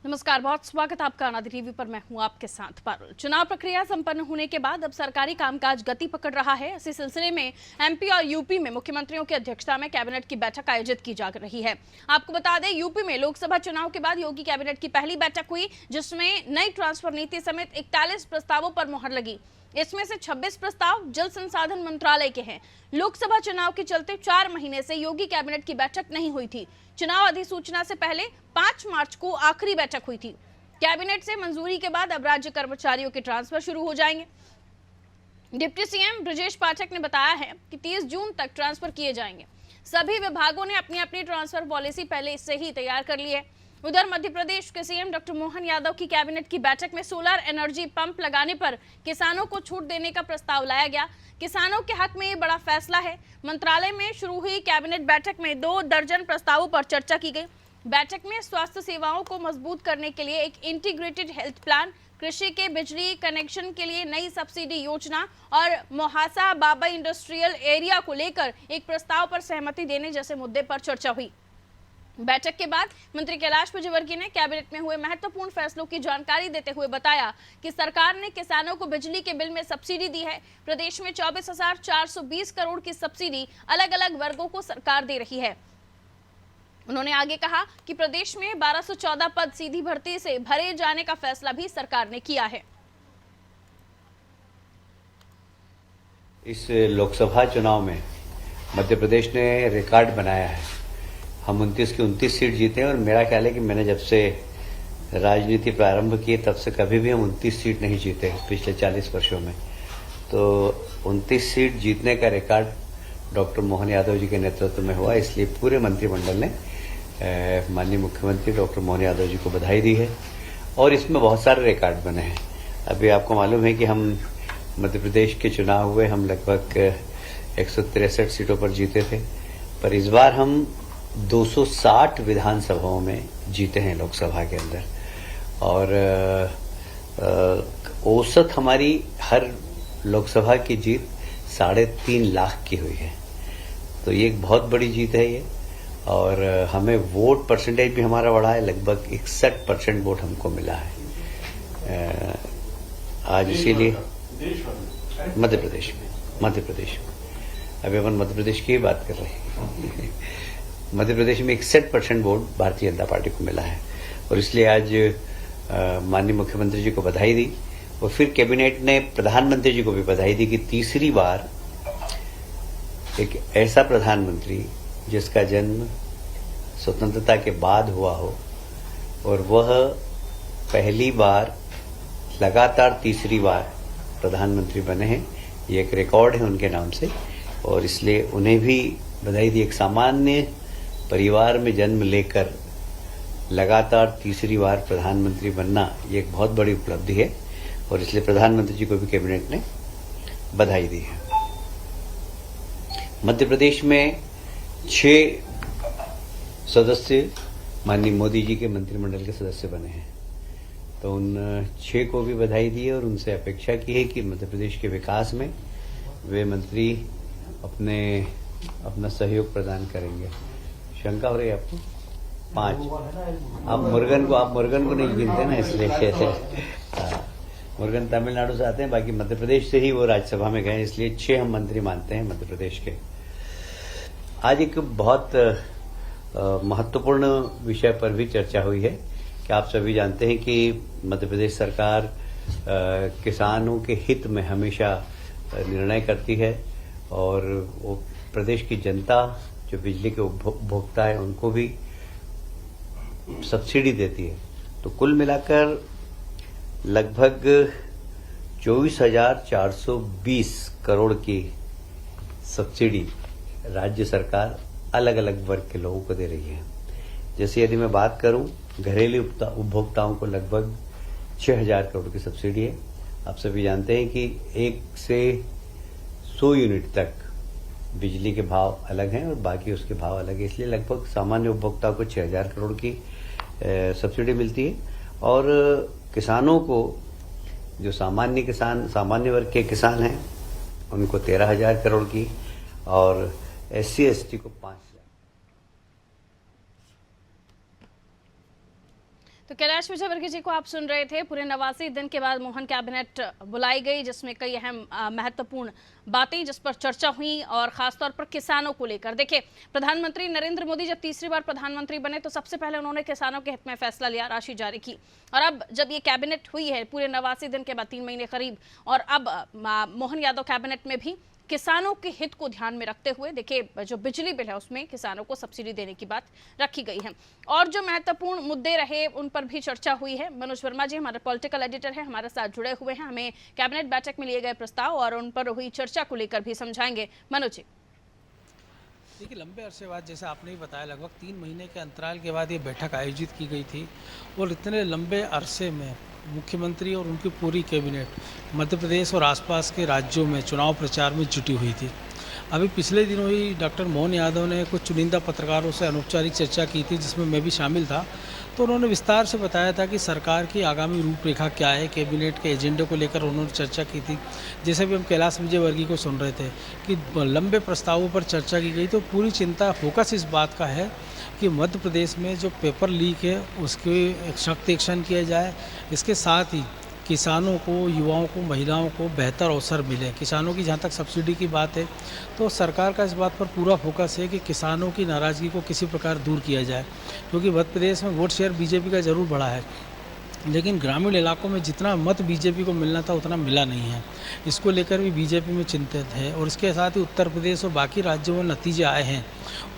नमस्कार, बहुत स्वागत आपका अनादि टीवी पर। मैं हूं आपके साथ पारुल। चुनाव प्रक्रिया संपन्न होने के बाद अब सरकारी कामकाज गति पकड़ रहा है। इसी सिलसिले में एमपी और यूपी में मुख्यमंत्रियों की अध्यक्षता में कैबिनेट की बैठक आयोजित की जा रही है। आपको बता दें, यूपी में लोकसभा चुनाव के बाद योगी कैबिनेट की पहली बैठक हुई, जिसमें नई ट्रांसफर नीति समेत 41 प्रस्तावों पर मुहर लगी। इसमें से 26 प्रस्ताव जल संसाधन मंत्रालय के हैं। लोकसभा चुनाव के चलते 4 महीने से योगी कैबिनेट की बैठक नहीं हुई थी। चुनाव अधिसूचना से पहले 5 मार्च को आखिरी बैठक हुई थी। कैबिनेट से मंजूरी के बाद अब राज्य कर्मचारियों के ट्रांसफर शुरू हो जाएंगे। डिप्टी सीएम ब्रजेश पाठक ने बताया है कि 30 जून तक ट्रांसफर किए जाएंगे। सभी विभागों ने अपनी अपनी ट्रांसफर पॉलिसी पहले से ही तैयार कर ली है। उधर मध्य प्रदेश के सीएम डॉक्टर मोहन यादव की कैबिनेट की बैठक में सोलर एनर्जी पंप लगाने पर किसानों को छूट देने का प्रस्ताव लाया गया। किसानों के हक में ये बड़ा फैसला है। मंत्रालय में शुरू हुई कैबिनेट बैठक में 2 दर्जन प्रस्तावों पर चर्चा की गई। बैठक में स्वास्थ्य सेवाओं को मजबूत करने के लिए एक इंटीग्रेटेड हेल्थ प्लान, कृषि के बिजली कनेक्शन के लिए नई सब्सिडी योजना और मोहासा बाबा इंडस्ट्रियल एरिया को लेकर एक प्रस्ताव पर सहमति देने जैसे मुद्दे पर चर्चा हुई। बैठक के बाद मंत्री कैलाश विजयवर्गीय ने कैबिनेट में हुए महत्वपूर्ण फैसलों की जानकारी देते हुए बताया कि सरकार ने किसानों को बिजली के बिल में सब्सिडी दी है। प्रदेश में 24,420 करोड़ की सब्सिडी अलग अलग वर्गों को सरकार दे रही है। उन्होंने आगे कहा कि प्रदेश में 1214 पद सीधी भर्ती से भरे जाने का फैसला भी सरकार ने किया है। इस लोकसभा चुनाव में मध्य प्रदेश ने रिकॉर्ड बनाया है। हम 29 की 29 सीट जीते हैं और मेरा ख्याल है कि मैंने जब से राजनीति प्रारंभ की तब से कभी भी हम 29 सीट नहीं जीते पिछले 40 वर्षों में। तो 29 सीट जीतने का रिकॉर्ड डॉक्टर मोहन यादव जी के नेतृत्व में हुआ, इसलिए पूरे मंत्रिमंडल ने माननीय मुख्यमंत्री डॉक्टर मोहन यादव जी को बधाई दी है। और इसमें बहुत सारे रिकॉर्ड बने हैं। अभी आपको मालूम है कि हम मध्य प्रदेश के चुनाव हुए, हम लगभग 163 सीटों पर जीते थे, पर इस बार हम 260 विधानसभाओं में जीते हैं लोकसभा के अंदर। और औसत हमारी हर लोकसभा की जीत 3.5 लाख की हुई है। तो ये एक बहुत बड़ी जीत है ये। और हमें वोट परसेंटेज भी हमारा बढ़ा है, लगभग 61% वोट हमको मिला है आज। इसीलिए मध्य प्रदेश में अभी अपन मध्य प्रदेश की बात कर रहे हैं। मध्य प्रदेश में 61% वोट भारतीय जनता पार्टी को मिला है। और इसलिए आज माननीय मुख्यमंत्री जी को बधाई दी। और फिर कैबिनेट ने प्रधानमंत्री जी को भी बधाई दी कि तीसरी बार एक ऐसा प्रधानमंत्री जिसका जन्म स्वतंत्रता के बाद हुआ हो और वह पहली बार लगातार तीसरी बार प्रधानमंत्री बने हैं, ये एक रिकॉर्ड है उनके नाम से। और इसलिए उन्हें भी बधाई दी। एक सामान्य परिवार में जन्म लेकर लगातार तीसरी बार प्रधानमंत्री बनना ये एक बहुत बड़ी उपलब्धि है। और इसलिए प्रधानमंत्री जी को भी कैबिनेट ने बधाई दी है। मध्य प्रदेश में 6 सदस्य माननीय मोदी जी के मंत्रिमंडल के सदस्य बने हैं। तो उन 6 को भी बधाई दी है और उनसे अपेक्षा की है कि मध्य प्रदेश के विकास में वे मंत्री अपना सहयोग प्रदान करेंगे। शंका हो रही है आपको? 5 आप मुर्गन को नहीं गिनते ना, इसलिए मुर्गन तमिलनाडु से आते हैं, बाकी मध्य प्रदेश से ही वो राज्यसभा में गए, इसलिए 6 हम मंत्री मानते हैं मध्य प्रदेश के। आज एक बहुत महत्वपूर्ण विषय पर भी चर्चा हुई है कि आप सभी जानते हैं कि मध्य प्रदेश सरकार किसानों के हित में हमेशा निर्णय करती है और वो प्रदेश की जनता जो बिजली के उपभोक्ता है उनको भी सब्सिडी देती है। तो कुल मिलाकर लगभग 24,420 करोड़ की सब्सिडी राज्य सरकार अलग अलग वर्ग के लोगों को दे रही है। जैसे यदि मैं बात करूं, घरेलू उपभोक्ताओं को लगभग 6,000 करोड़ की सब्सिडी है। आप सभी जानते हैं कि 1 से 100 यूनिट तक बिजली के भाव अलग हैं और बाकी उसके भाव अलग है, इसलिए लगभग सामान्य उपभोक्ताओं को 6,000 करोड़ की सब्सिडी मिलती है। और किसानों को, जो सामान्य वर्ग के किसान हैं, उनको 13,000 करोड़ की और SC ST को 5,000। तो कैलाश विजयवर्गीय जी को आप सुन रहे थे। पूरे 89 दिन के बाद मोहन कैबिनेट बुलाई गई, जिसमें कई अहम महत्वपूर्ण बातें जिस पर चर्चा हुई और खासतौर पर किसानों को लेकर। देखिए, प्रधानमंत्री नरेंद्र मोदी जब तीसरी बार प्रधानमंत्री बने तो सबसे पहले उन्होंने किसानों के हित में फैसला लिया, राशि जारी की। और अब जब ये कैबिनेट हुई है पूरे 89 दिन के बाद, 3 महीने करीब, और अब मोहन यादव कैबिनेट में भी किसानों के हित को ध्यान में रखते हुए देखिए जो बिजली बिल है उसमें किसानों को सब्सिडी देने की बात रखी गई है। और जो महत्वपूर्ण मुद्दे रहे उन पर भी चर्चा हुई है। मनोज वर्मा जी हमारे पॉलिटिकल एडिटर हैं, हमारे साथ जुड़े हुए हैं, हमें कैबिनेट बैठक में लिए गए प्रस्ताव और उन पर हुई चर्चा को लेकर भी समझाएंगे। मनोज जी, देखिए, लंबे अरसे बाद, जैसे आपने ही बताया, लगभग 3 महीने के अंतराल के बाद ये बैठक आयोजित की गई थी और इतने लंबे अरसे में मुख्यमंत्री और उनकी पूरी कैबिनेट मध्य प्रदेश और आसपास के राज्यों में चुनाव प्रचार में जुटी हुई थी। अभी पिछले दिनों ही डॉक्टर मोहन यादव ने कुछ चुनिंदा पत्रकारों से अनौपचारिक चर्चा की थी, जिसमें मैं भी शामिल था। तो उन्होंने विस्तार से बताया था कि सरकार की आगामी रूपरेखा क्या है, कैबिनेट के एजेंडे को लेकर उन्होंने चर्चा की थी। जैसे भी हम कैलाश विजयवर्गीय को सुन रहे थे कि लंबे प्रस्तावों पर चर्चा की गई, तो पूरी चिंता, फोकस इस बात का है कि मध्य प्रदेश में जो पेपर लीक है उसके सख्त एक्शन किया जाए। इसके साथ ही किसानों को, युवाओं को, महिलाओं को बेहतर अवसर मिले। किसानों की जहाँ तक सब्सिडी की बात है तो सरकार का इस बात पर पूरा फोकस है कि किसानों की नाराज़गी को किसी प्रकार दूर किया जाए, क्योंकि मध्य प्रदेश में वोट शेयर बीजेपी का ज़रूर बढ़ा है, लेकिन ग्रामीण इलाकों में जितना मत बीजेपी को मिलना था उतना मिला नहीं है। इसको लेकर भी बीजेपी में चिंतित है। और इसके साथ ही उत्तर प्रदेश और बाकी राज्यों में नतीजे आए हैं,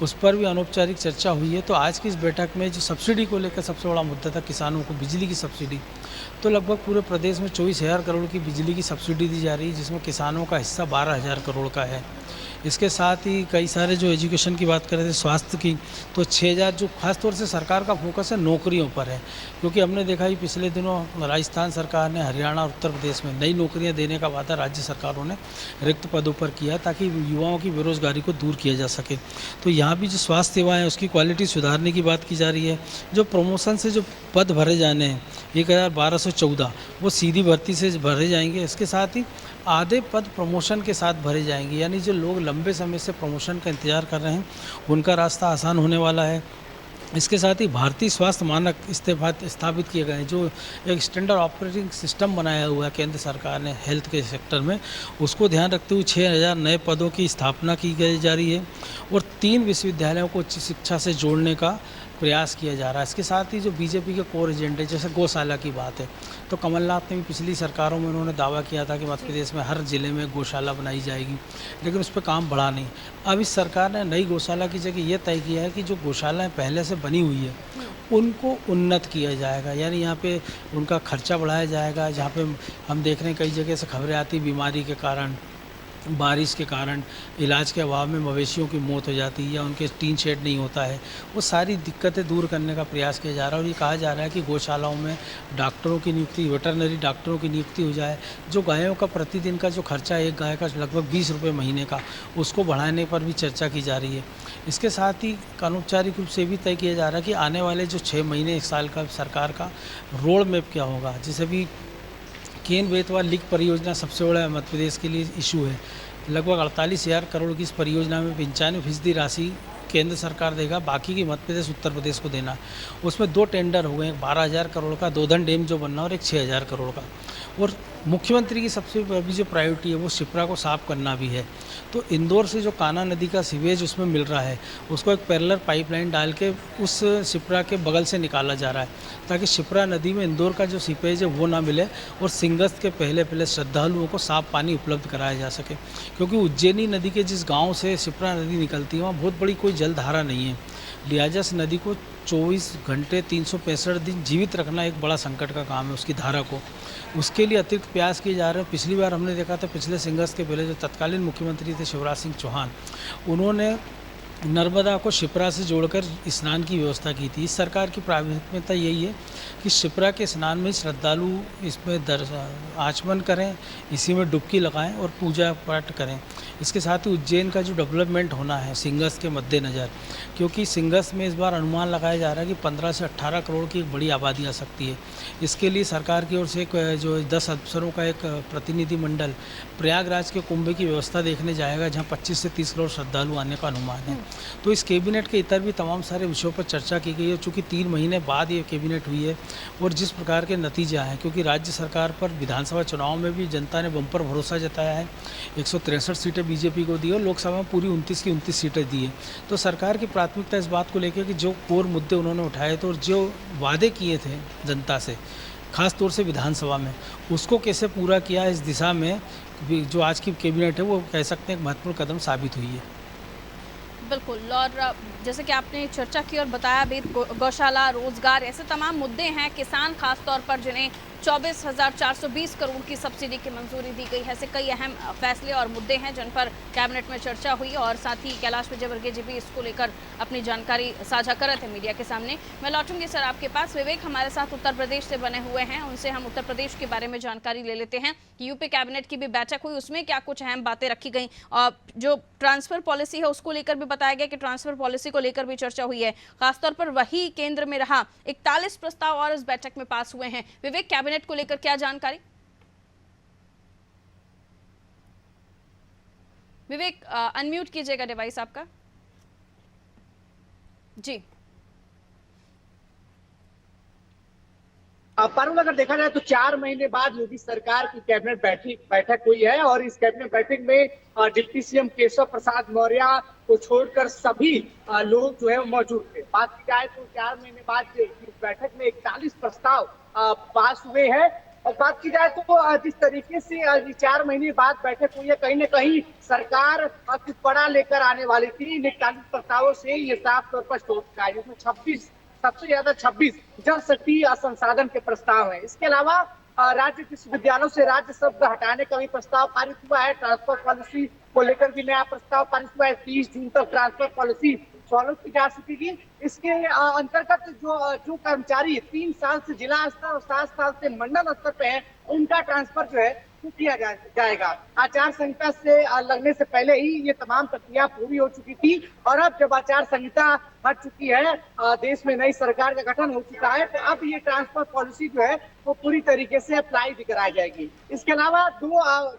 उस पर भी अनौपचारिक चर्चा हुई है। तो आज की इस बैठक में जो सब्सिडी को लेकर सबसे बड़ा मुद्दा था किसानों को बिजली की सब्सिडी, तो लगभग पूरे प्रदेश में 24,000 करोड़ की बिजली की सब्सिडी दी जा रही है, जिसमें किसानों का हिस्सा 12,000 करोड़ का है। इसके साथ ही कई सारे जो एजुकेशन की बात कर रहे थे, स्वास्थ्य की, तो 6,000, जो खासतौर से सरकार का फोकस है नौकरियों पर है, क्योंकि हमने देखा ही पिछले दिनों राजस्थान सरकार ने हरियाणा और उत्तर प्रदेश में नई नौकरियां देने का वादा राज्य सरकारों ने रिक्त पदों पर किया, ताकि युवाओं की बेरोजगारी को दूर किया जा सके। तो यहाँ भी जो स्वास्थ्य सेवाएँ हैं उसकी क्वालिटी सुधारने की बात की जा रही है। जो प्रमोशन से जो पद भरे जाने हैं 1,1214, वो सीधी भर्ती से भरे जाएंगे। इसके साथ ही आधे पद प्रमोशन के साथ भरे जाएंगे, यानी जो लोग लंबे समय से प्रमोशन का इंतजार कर रहे हैं उनका रास्ता आसान होने वाला है। इसके साथ ही भारतीय स्वास्थ्य मानक स्थापित किए गए हैं, जो एक स्टैंडर्ड ऑपरेटिंग सिस्टम बनाया हुआ है केंद्र सरकार ने हेल्थ के सेक्टर में, उसको ध्यान रखते हुए 6,000 नए पदों की स्थापना की जा रही है और 3 विश्वविद्यालयों को उच्च शिक्षा से जोड़ने का प्रयास किया जा रहा है। इसके साथ ही जो बीजेपी के कोर एजेंडे, जैसे गौशाला की बात है, तो कमलनाथ ने भी पिछली सरकारों में उन्होंने दावा किया था कि मध्य प्रदेश में हर जिले में गौशाला बनाई जाएगी, लेकिन उस पर काम बढ़ा नहीं। अब इस सरकार ने नई गौशाला की जगह ये तय किया है कि जो गौशालाएँ पहले से बनी हुई है उनको उन्नत किया जाएगा, यानी यहाँ पे उनका खर्चा बढ़ाया जाएगा। जहाँ पे हम देख रहे हैं कई जगह से खबरें आती, बीमारी के कारण, बारिश के कारण, इलाज के अभाव में मवेशियों की मौत हो जाती है या उनके टीन शेड नहीं होता है, वो सारी दिक्कतें दूर करने का प्रयास किया जा रहा है। और ये कहा जा रहा है कि गौशालाओं में डॉक्टरों की नियुक्ति, वेटरनरी डॉक्टरों की नियुक्ति हो जाए। जो गायों का प्रतिदिन का जो खर्चा है, एक गाय का लगभग 20 रुपये महीने का, उसको बढ़ाने पर भी चर्चा की जा रही है। इसके साथ ही अनौपचारिक रूप से भी तय किया जा रहा है कि आने वाले जो 6 महीने 1 साल का सरकार का रोड मैप क्या होगा। जैसे भी केन बेतवा लिंक परियोजना सबसे बड़ा मध्य प्रदेश के लिए इशू है। लगभग 48,000 करोड़ की इस परियोजना में 95% राशि केंद्र सरकार देगा, बाकी की मध्य प्रदेश, उत्तर प्रदेश को देना। उसमें 2 टेंडर हो गए, 12,000 करोड़ का दोधन डैम जो बनना और एक 6,000 करोड़ का। और मुख्यमंत्री की सबसे बड़ी जो प्रायोरिटी है वो शिप्रा को साफ करना भी है। तो इंदौर से जो कान्हा नदी का सीवेज उसमें मिल रहा है, उसको एक पैरेलल पाइपलाइन डाल के उस शिप्रा के बगल से निकाला जा रहा है, ताकि शिप्रा नदी में इंदौर का जो सीपेज है वो ना मिले और सिंगस्त के पहले श्रद्धालुओं को साफ पानी उपलब्ध कराया जा सके। क्योंकि उज्जैनी नदी के जिस गाँव से शिप्रा नदी निकलती है वहाँ बहुत बड़ी कोई जलधारा नहीं है, लिहाजा इस नदी को 24 घंटे 365 दिन जीवित रखना एक बड़ा संकट का काम है उसकी धारा को। उसके लिए अतिरिक्त प्रयास किए जा रहे हैं। पिछली बार हमने देखा था, पिछले सिंगर्स के पहले जो तत्कालीन मुख्यमंत्री थे शिवराज सिंह चौहान, उन्होंने नर्मदा को शिप्रा से जोड़कर स्नान की व्यवस्था की थी। इस सरकार की प्राथमिकता यही है कि शिप्रा के स्नान में श्रद्धालु इसमें आचमन करें, इसी में डुबकी लगाएं और पूजा पाठ करें। इसके साथ ही उज्जैन का जो डेवलपमेंट होना है सिंगस के मद्देनज़र, क्योंकि सिंगस में इस बार अनुमान लगाया जा रहा है कि 15 से 18 करोड़ की एक बड़ी आबादी आ सकती है। इसके लिए सरकार की ओर से जो 10 अफसरों का एक प्रतिनिधि मंडल प्रयागराज के कुंभ की व्यवस्था देखने जाएगा, जहाँ 25 से 30 करोड़ श्रद्धालु आने का अनुमान है। तो इस कैबिनेट के इतर भी तमाम सारे विषयों पर चर्चा की गई है। चूँकि 3 महीने बाद ये कैबिनेट हुई है और जिस प्रकार के नतीजे आए हैं, क्योंकि राज्य सरकार पर विधानसभा चुनाव में भी जनता ने बम्पर भरोसा जताया है। 163 सीटें बीजेपी को दी और लोकसभा में पूरी 29 की 29 सीटें दी है। तो सरकार की प्राथमिकता इस बात को लेकर कि जो कोर मुद्दे उन्होंने उठाए थे और जो वादे किए थे जनता से, खास तौर से विधानसभा में, उसको कैसे पूरा किया, इस दिशा में जो आज की कैबिनेट है वो कह सकते हैं एक महत्वपूर्ण कदम साबित हुई है। बिल्कुल। और जैसे कि आपने चर्चा की और बताया भी, गौशाला, रोजगार, ऐसे तमाम मुद्दे हैं, किसान खास तौर पर जिन्हें 24,420 करोड़ की सब्सिडी की मंजूरी दी गई है। ऐसे कई अहम फैसले और मुद्दे हैं जिन पर कैबिनेट में चर्चा हुई और साथ ही कैलाश विजयवर्गीय जी भी इसको लेकर अपनी जानकारी साझा कर रहे थे मीडिया के सामने। मैं लौटूंगी सर आपके पास। विवेक हमारे साथ उत्तर प्रदेश से बने हुए हैं, उनसे हम उत्तर प्रदेश के बारे में जानकारी ले लेते हैं कि यूपी कैबिनेट की भी बैठक हुई, उसमें क्या कुछ अहम बातें रखी गई। और जो ट्रांसफर पॉलिसी है उसको लेकर भी बताया गया कि ट्रांसफर पॉलिसी को लेकर भी चर्चा हुई है। खासतौर पर वही केंद्र में रहा। 41 प्रस्ताव और इस बैठक में पास हुए हैं। विवेक, कैबिनेट को लेकर क्या जानकारी? विवेक, अनम्यूट कीजिएगा डिवाइस आपका। जी पारुल, अगर देखा जाए तो 4 महीने बाद योगी सरकार की कैबिनेट बैठक हुई है और इस कैबिनेट बैठक में डिप्टी सीएम केशव प्रसाद मौर्य को छोड़कर सभी लोग जो है वो मौजूद थे। बात की जाए तो 4 महीने बाद इस बैठक में 41 प्रस्ताव पास हुए हैं। और बात की जाए तो जिस तरीके से 4 महीने बाद बैठक हुई है, कहीं न कहीं सरकार कुछ बड़ा लेकर आने वाली थी। इन 41 प्रस्तावों से ये साफ तौर पर स्पष्ट है, जिसमें 26 सबसे ज्यादा 26 जल शक्ति संसाधन के प्रस्ताव है। इसके अलावा राज्य विश्वविद्यालयों से राज्य शब्द हटाने का भी प्रस्ताव पारित हुआ है। ट्रांसफर पॉलिसी को लेकर भी नया प्रस्ताव पारित हुआ है। 30 जून तक ट्रांसफर पॉलिसी फॉलो की जा सकेगी। इसके अंतर्गत जो कर्मचारी 3 साल से जिला स्तर और 7 साल से मंडल स्तर पे है, उनका ट्रांसफर जो है किया जाएगा। आचार संहिता से लगने से पहले ही ये तमाम प्रक्रिया पूरी हो चुकी थी और अब जब आचार संहिता हट चुकी है, देश में नई सरकार का गठन हो चुका है, तो अब ये ट्रांसफर पॉलिसी जो है वो पूरी तरीके से अप्लाई भी कराई जाएगी। इसके अलावा 2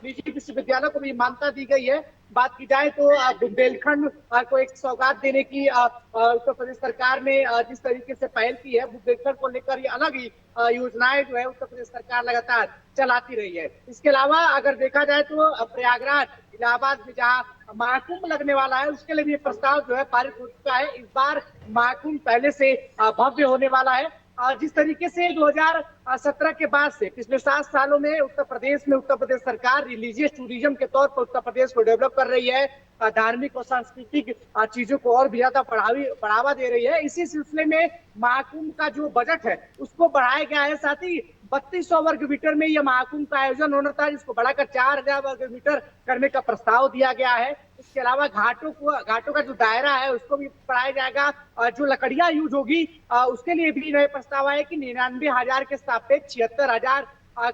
निजी विश्वविद्यालयों को भी मान्यता दी गई है। बात की जाए तो बुंदेलखंड को एक सौगात देने की उत्तर प्रदेश सरकार ने जिस तरीके से पहल की है, बुंदेलखंड को लेकर ये अलग ही योजनाएं जो है उत्तर प्रदेश सरकार लगातार चलाती रही है। इसके अलावा अगर देखा जाए तो प्रयागराज, इलाहाबाद में जहाँ महाकुंभ लगने वाला है, उसके लिए भी प्रस्ताव जो है पारित हो चुका है। इस बार महाकुंभ पहले से भव्य होने वाला है। जिस तरीके से 2017 के बाद से पिछले 7 सालों में उत्तर प्रदेश सरकार रिलीजियस टूरिज्म के तौर पर उत्तर प्रदेश को डेवलप कर रही है। धार्मिक और सांस्कृतिक चीजों को और भी ज्यादा बढ़ावा दे रही है। इसी सिलसिले में महाकुंभ का जो बजट है उसको बढ़ाया गया है। साथ ही 3200 वर्ग मीटर में यह महाकुंभ का आयोजन होना था, जिसको बढ़ाकर 4000 वर्ग मीटर करने का प्रस्ताव दिया गया है। इसके अलावा घाटों का जो दायरा है उसको भी बढ़ाया जाएगा। जो लकड़ियां यूज होगी उसके लिए भी नए प्रस्ताव आए कि 99,000 के सापेक्ष 76,000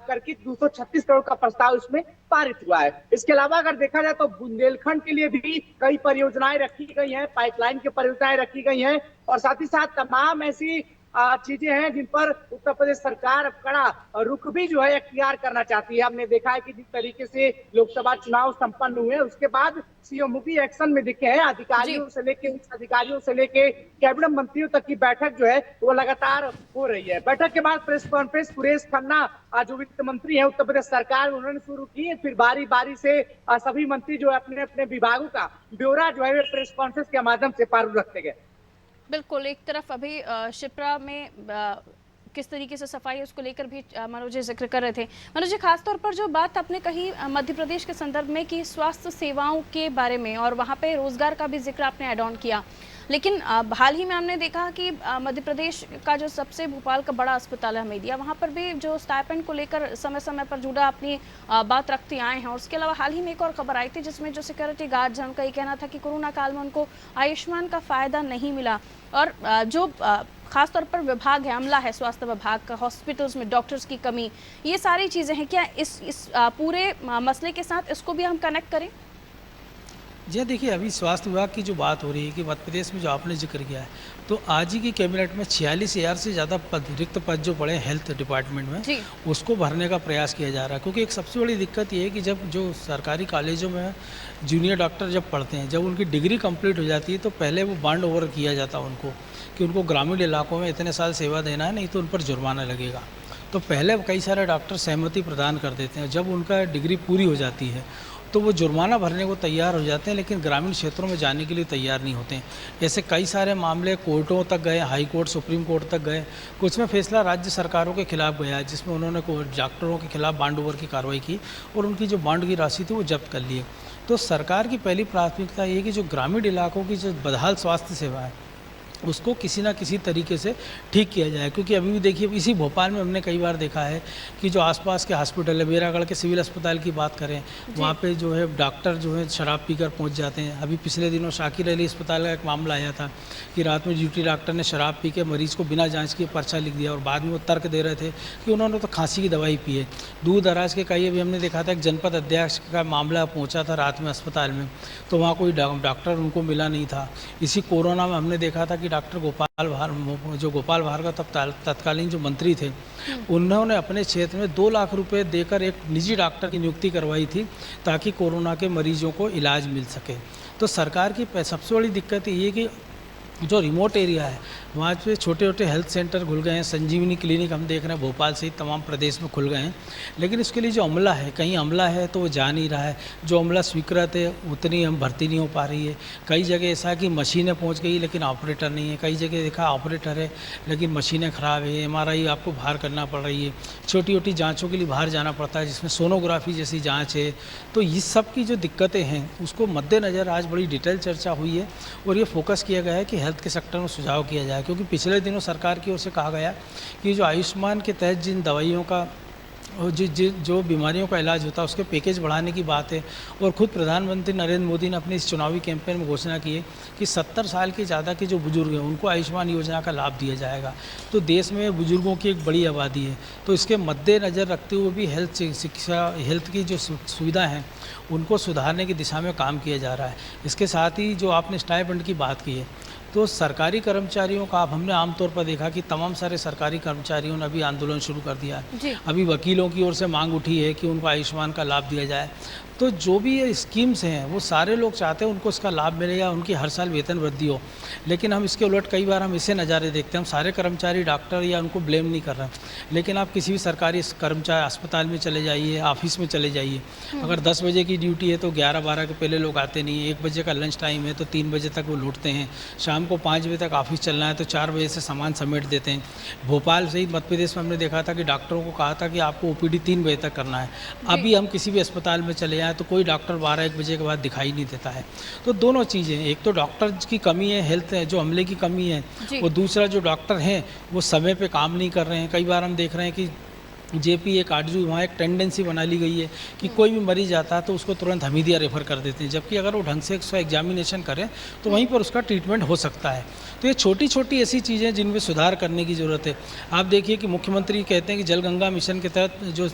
करके 236 करोड़ का प्रस्ताव इसमें पारित हुआ है। इसके अलावा अगर देखा जाए तो बुंदेलखंड के लिए भी कई परियोजनाएं रखी गई हैं, पाइपलाइन की परियोजनाएं रखी गई हैं और साथ ही साथ तमाम ऐसी चीजें हैं जिन पर उत्तर प्रदेश सरकार कड़ा रुख भी जो है अख्तियार करना चाहती है। हमने देखा है कि जिस तरीके से लोकसभा चुनाव संपन्न हुए उसके बाद सीएम भी एक्शन में दिखे हैं। अधिकारियों से लेके उच्च अधिकारियों से लेके कैबिनेट मंत्रियों तक की बैठक जो है वो लगातार हो रही है। बैठक के बाद प्रेस कॉन्फ्रेंस सुरेश खन्ना जो वित्त मंत्री है उत्तर प्रदेश सरकार, उन्होंने शुरू की। फिर बारी बारी से सभी मंत्री जो अपने अपने विभागों का ब्यौरा जो है प्रेस कॉन्फ्रेंस के माध्यम से पारित रखते गए। बिल्कुल। एक तरफ अभी शिप्रा में किस तरीके से सफाई है उसको लेकर भी मनोज जी जिक्र कर रहे थे। मनोज जी, खासतौर पर जो बात आपने कही मध्य प्रदेश के संदर्भ में कि स्वास्थ्य सेवाओं के बारे में और वहाँ पे रोजगार का भी जिक्र आपने ऐड ऑन किया, लेकिन हाल ही में हमने देखा कि मध्य प्रदेश का जो सबसे भोपाल का बड़ा अस्पताल है हमीदिया, वहाँ पर भी जो स्टाइपेंड को लेकर समय समय पर जुड़ा अपनी बात रखते आए हैं। और उसके अलावा हाल ही में एक और खबर आई थी जिसमें जो सिक्योरिटी गार्ड हैं उनका ये कहना था कि कोरोना काल में उनको आयुष्मान का फ़ायदा नहीं मिला। और जो खासतौर पर विभाग है, अमला है स्वास्थ्य विभाग का, हॉस्पिटल्स में डॉक्टर्स की कमी, ये सारी चीज़ें हैं। क्या इस पूरे मसले के साथ इसको भी हम कनेक्ट करें? जी देखिए, अभी स्वास्थ्य विभाग की जो बात हो रही है कि मध्य प्रदेश में जो आपने जिक्र किया है, तो आज ही की कैबिनेट में 46,000 से ज़्यादा पद, रिक्त पद जो पड़े हेल्थ डिपार्टमेंट में, जी। उसको भरने का प्रयास किया जा रहा है। क्योंकि एक सबसे बड़ी दिक्कत ये है कि जब जो सरकारी कॉलेजों में जूनियर डॉक्टर जब पढ़ते हैं, जब उनकी डिग्री कंप्लीट हो जाती है, तो पहले वो बाउंड ओवर किया जाता है उनको कि उनको ग्रामीण इलाकों में इतने साल सेवा देना है, नहीं तो उन पर जुर्माना लगेगा। तो पहले कई सारे डॉक्टर सहमति प्रदान कर देते हैं। जब उनका डिग्री पूरी हो जाती है तो वो जुर्माना भरने को तैयार हो जाते हैं, लेकिन ग्रामीण क्षेत्रों में जाने के लिए तैयार नहीं होते हैं। ऐसे कई सारे मामले कोर्टों तक गए, हाई कोर्ट, सुप्रीम कोर्ट तक गए। कुछ में फैसला राज्य सरकारों के खिलाफ गया, जिसमें उन्होंने डॉक्टरों के खिलाफ बाउंड ओवर की कार्रवाई की और उनकी जो बाउंड की राशि थी वो जब्त कर लिए। तो सरकार की पहली प्राथमिकता ये है कि जो ग्रामीण इलाकों की जो बदहाल स्वास्थ्य सेवा है उसको किसी ना किसी तरीके से ठीक किया जाए। क्योंकि अभी भी देखिए, इसी भोपाल में हमने कई बार देखा है कि जो आसपास के हॉस्पिटल है, बेरागढ़ के सिविल अस्पताल की बात करें, वहाँ पे जो है डॉक्टर जो है शराब पीकर पहुँच जाते हैं। अभी पिछले दिनों शाकिर अली अस्पताल का एक मामला आया था कि रात में ड्यूटी डॉक्टर ने शराब पी के मरीज़ को बिना जाँच किए पर्चा लिख दिया और बाद में वो तर्क दे रहे थे कि उन्होंने तो खांसी की दवाई पी है। दूर दराज के कई अभी हमने देखा था, एक जनपद अध्यक्ष का मामला पहुँचा था रात में अस्पताल में, तो वहाँ कोई डॉक्टर उनको मिला नहीं था। इसी कोरोना में हमने देखा था कि डॉक्टर गोपाल भार्गव का तब तत्कालीन जो मंत्री थे, उन्होंने अपने क्षेत्र में 2 लाख रुपए देकर एक निजी डॉक्टर की नियुक्ति करवाई थी ताकि कोरोना के मरीजों को इलाज मिल सके। तो सरकार की सबसे बड़ी दिक्कत ये है कि जो रिमोट एरिया है वहाँ पे छोटे छोटे हेल्थ सेंटर खुल गए हैं। संजीवनी क्लिनिक हम देख रहे हैं भोपाल सहित तमाम प्रदेश में खुल गए हैं, लेकिन इसके लिए जो अमला है, कहीं अमला है तो वो जा नहीं रहा है। जो अमला स्वीकृत है उतनी हम भर्ती नहीं हो पा रही है। कई जगह ऐसा है कि मशीनें पहुँच गई लेकिन ऑपरेटर नहीं है। कई जगह देखा ऑपरेटर है लेकिन मशीनें ख़राब है। MRI आपको बाहर करना पड़ रही है। छोटी छोटी जाँचों के लिए बाहर जाना पड़ता है, जिसमें सोनोग्राफी जैसी जाँच है। तो इस सब की जो दिक्कतें हैं उसको मद्देनज़र आज बड़ी डिटेल चर्चा हुई है और ये फोकस किया गया है कि हेल्थ के सेक्टर में सुझाव किया जाए। क्योंकि पिछले दिनों सरकार की ओर से कहा गया कि जो आयुष्मान के तहत जिन दवाइयों का और जो बीमारियों का इलाज होता है उसके पैकेज बढ़ाने की बात है। और ख़ुद प्रधानमंत्री नरेंद्र मोदी ने अपने इस चुनावी कैंपेन में घोषणा की है कि 70 साल के ज़्यादा के जो बुजुर्ग हैं उनको आयुष्मान योजना का लाभ दिया जाएगा। तो देश में बुजुर्गों की एक बड़ी आबादी है, तो इसके मद्देनज़र रखते हुए भी हेल्थ की जो सुविधा हैं उनको सुधारने की दिशा में काम किया जा रहा है। इसके साथ ही जो आपने स्टाइपेंड की बात की है, तो सरकारी कर्मचारियों का अब हमने आमतौर पर देखा कि तमाम सारे सरकारी कर्मचारियों ने अभी आंदोलन शुरू कर दिया है। अभी वकीलों की ओर से मांग उठी है कि उनको आयुष्मान का लाभ दिया जाए। तो जो भी ये स्कीम्स हैं वो सारे लोग चाहते हैं उनको इसका लाभ मिले या उनकी हर साल वेतन वृद्धि हो। लेकिन हम इसके उलट कई बार हम इसे नज़ारे देखते हैं, हम सारे कर्मचारी डॉक्टर या उनको ब्लेम नहीं कर रहे हैं, लेकिन आप किसी भी सरकारी कर्मचारी अस्पताल में चले जाइए, ऑफिस में चले जाइए, अगर 10 बजे की ड्यूटी है तो 11-12 के पहले लोग आते नहीं हैं। 1 बजे का लंच टाइम है तो 3 बजे तक वो लौटते हैं। शाम को 5 बजे तक ऑफिस चलना है तो 4 बजे से सामान समेट देते हैं। भोपाल सहित मध्य प्रदेश में हमने देखा था कि डॉक्टरों को कहा था कि आपको OPD 3 बजे तक करना है। अभी हम किसी भी अस्पताल में चले जाएँ तो कोई डॉक्टर 12-1 बजे के बाद दिखाई नहीं देता है। तो दोनों चीज़ें, एक तो डॉक्टर की कमी है, हेल्थ जो अमले की कमी है, और दूसरा जो डॉक्टर हैं वो समय पे काम नहीं कर रहे हैं। कई बार हम देख रहे हैं कि JP एक आरजू वहाँ एक टेंडेंसी बना ली गई है कि कोई भी मरीज आता है तो उसको तुरंत हमीदिया रेफर कर देते हैं, जबकि अगर वो ढंग से उसका एग्जामिनेशन करें तो वहीं पर उसका ट्रीटमेंट हो सकता है। तो ये छोटी छोटी ऐसी चीज़ें जिनमें सुधार करने की ज़रूरत है। आप देखिए कि मुख्यमंत्री कहते हैं कि जल गंगा मिशन के तहत जो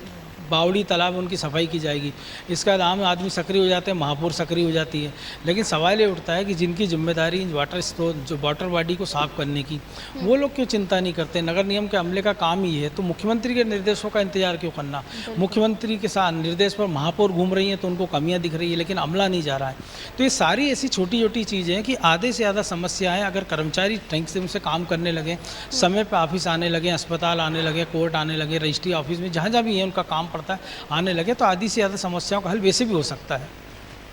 बावड़ी तालाब उनकी सफाई की जाएगी। इसके बाद आम आदमी सक्रिय हो जाते हैं, महापौर सक्रिय हो जाती है। लेकिन सवाल ये उठता है कि जिनकी जिम्मेदारी वाटर स्रोत, जो वाटर बॉडी को साफ करने की, वो लोग क्यों चिंता नहीं करते? नगर निगम के अमले का काम ही है, तो मुख्यमंत्री के निर्देशों का इंतजार क्यों करना? मुख्यमंत्री के साथ निर्देश पर महापौर घूम रही हैं तो उनको कमियाँ दिख रही है, लेकिन अमला नहीं जा रहा है। तो ये सारी ऐसी छोटी छोटी चीज़ें हैं कि आधे से ज़्यादा समस्याएँ अगर कर्मचारी ढंग से उनसे काम करने लगे, समय पर ऑफिस आने लगे, अस्पताल आने लगे, कोर्ट आने लगे, रजिस्ट्री ऑफिस में जहाँ जहाँ भी है उनका काम पड़ता है आने लगे, तो आधी से ज़्यादा समस्याओं का हल वैसे भी हो सकता है।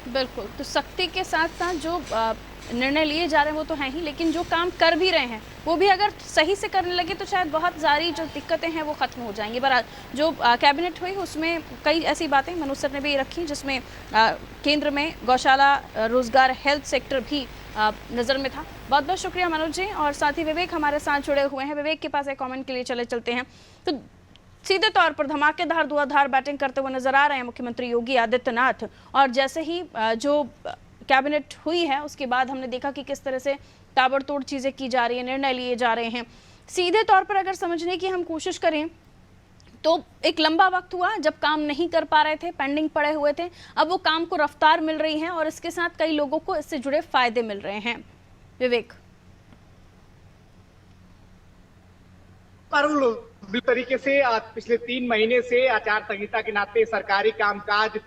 बिल्कुल, तो सख्ती के साथ साथ जो निर्णय लिए जा रहे हैं वो तो हैं ही, लेकिन जो काम कर भी रहे हैं वो भी अगर सही से करने लगे तो शायद बहुत सारी जो दिक्कतें हैं वो ख़त्म हो जाएंगी। पर जो कैबिनेट हुई उसमें कई ऐसी बातें मनोज सर ने भी रखी, जिसमें केंद्र में गौशाला, रोजगार, हेल्थ सेक्टर भी नज़र में था। बहुत बहुत शुक्रिया मनोज जी। और साथ ही विवेक हमारे साथ जुड़े हुए हैं। विवेक के पास एक कमेंट के लिए चलते हैं। तो सीधे तौर पर धमाकेदार धुआंधार बैटिंग करते हुए नजर आ रहे हैं मुख्यमंत्री योगी आदित्यनाथ। और जैसे ही जो कैबिनेट हुई है उसके बाद हमने देखा कि किस तरह से ताबड़तोड़ चीज़ें की जा रही हैं, निर्णय लिए जा रहे हैं। सीधे तौर पर अगर समझने की हम कोशिश करें तो एक लंबा वक्त हुआ जब काम नहीं कर पा रहे थे, पेंडिंग पड़े हुए थे, अब वो काम को रफ्तार मिल रही है और इसके साथ कई लोगों को इससे जुड़े फायदे मिल रहे हैं। विवेक। बिल तरीके से पिछले 3 महीने से आचार संहिता के नाते सरकारी कामकाज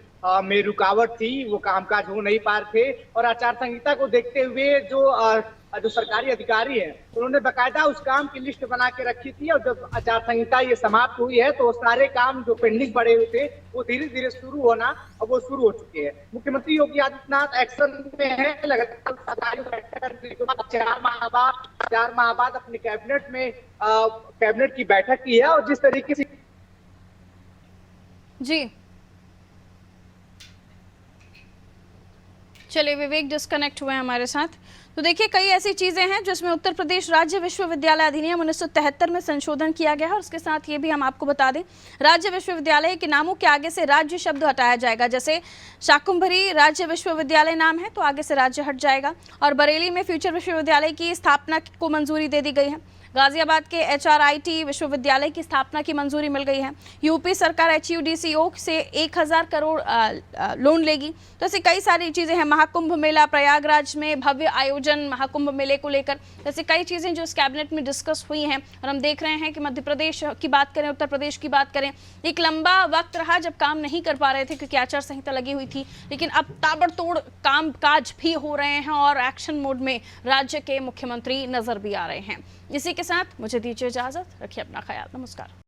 में रुकावट थी, वो कामकाज हो नहीं पा रहे थे और आचार संहिता को देखते हुए जो सरकारी अधिकारी हैं उन्होंने बकायदा उस काम की लिस्ट बना के रखी थी और जब आचार संहिता ये समाप्त हुई है तो सारे काम जो पेंडिंग पड़े हुए थे वो धीरे धीरे शुरू होना अब वो शुरू हो चुके हैं। मुख्यमंत्री योगी आदित्यनाथ एक्शन में है, लगातार सरकारी बैठक करने के बाद 4 माह बाद अपने कैबिनेट की बैठक की है और जिस तरीके से जी चलिए, विवेक डिस्कनेक्ट हुए हैं हमारे साथ। तो देखिए, कई ऐसी चीजें हैं जिसमें उत्तर प्रदेश राज्य विश्वविद्यालय अधिनियम 1973 में संशोधन किया गया है और उसके साथ ये भी हम आपको बता दें, राज्य विश्वविद्यालय के नामों के आगे से राज्य शब्द हटाया जाएगा। जैसे शाकुंभरी राज्य विश्वविद्यालय नाम है तो आगे से राज्य हट जाएगा। और बरेली में फ्यूचर विश्वविद्यालय की स्थापना को मंजूरी दे दी गई है। गाजियाबाद के HRIT विश्वविद्यालय की स्थापना की मंजूरी मिल गई है। यूपी सरकार HUDCO से 1000 करोड़ लोन लेगी। तो ऐसी कई सारी चीज़ें हैं। महाकुंभ मेला, प्रयागराज में भव्य आयोजन महाकुंभ मेले को लेकर, ऐसी कई चीज़ें जो इस कैबिनेट में डिस्कस हुई हैं। और हम देख रहे हैं कि मध्य प्रदेश की बात करें, उत्तर प्रदेश की बात करें, एक लंबा वक्त रहा जब काम नहीं कर पा रहे थे क्योंकि आचार संहिता लगी हुई थी, लेकिन अब ताबड़तोड़ काम काज भी हो रहे हैं और एक्शन मोड में राज्य के मुख्यमंत्री नजर भी आ रहे हैं। इसी के साथ मुझे दीजिए इजाजत, रखिए अपना ख्याल, नमस्कार।